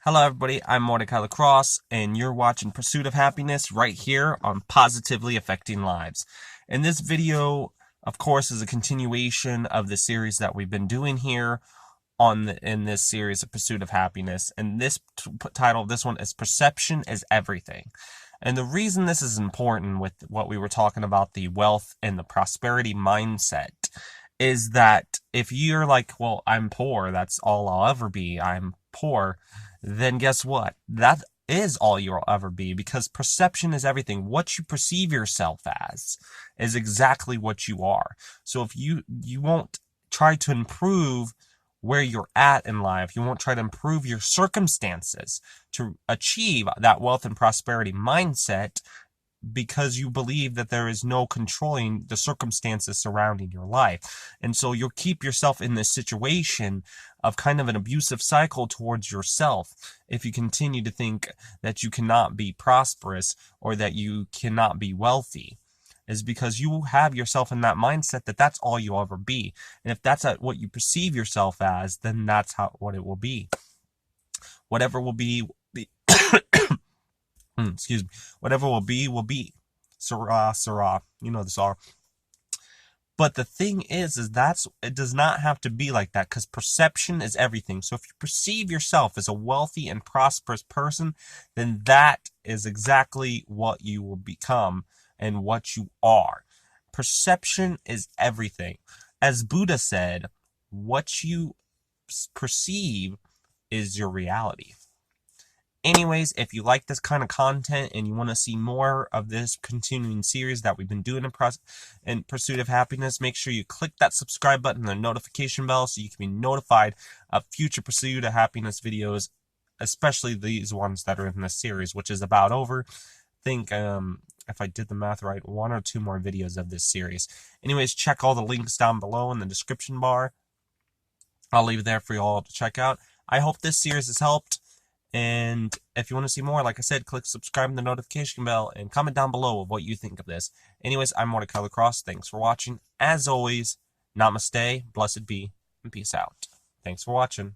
Hello everybody, I'm Mortika Lacrosse, and you're watching Pursuit of Happiness right here on Positively Affecting Lives. And this video, of course, is a continuation of the series that we've been doing here in this series of Pursuit of Happiness. And this title of this one is Perception is Everything. And the reason this is important with what we were talking about, the wealth and the prosperity mindset, is that if you're like, well, I'm poor, that's all I'll ever be, I'm poor, then guess what? That is all you'll ever be, because perception is everything. What you perceive yourself as is exactly what you are. So if you won't try to improve where you're at in life, you won't try to improve your circumstances to achieve that wealth and prosperity mindset, because you believe that there is no controlling the circumstances surrounding your life. And so you'll keep yourself in this situation of kind of an abusive cycle towards yourself if you continue to think that you cannot be prosperous or that you cannot be wealthy. Is because you have yourself in that mindset that that's all you'll ever be. And if that's what you perceive yourself as, then that's what it will be. Whatever will be excuse me. Whatever will be, will be. Sarah, Sarah. You know the song. But the thing is it does not have to be like that, because perception is everything. So if you perceive yourself as a wealthy and prosperous person, then that is exactly what you will become and what you are. Perception is everything. As Buddha said, what you perceive is your reality. Anyways, if you like this kind of content and you want to see more of this continuing series that we've been doing in Pursuit of Happiness, make sure you click that subscribe button and the notification bell so you can be notified of future Pursuit of Happiness videos, especially these ones that are in this series, which is about over. I think, if I did the math right, 1 or 2 more videos of this series. Anyways, check all the links down below in the description bar. I'll leave it there for you all to check out. I hope this series has helped. And if you want to see more, like I said, click subscribe and the notification bell and comment down below of what you think of this. Anyways, I'm Mortika Lacrosse. Thanks for watching. As always, namaste, blessed be, and peace out. Thanks for watching.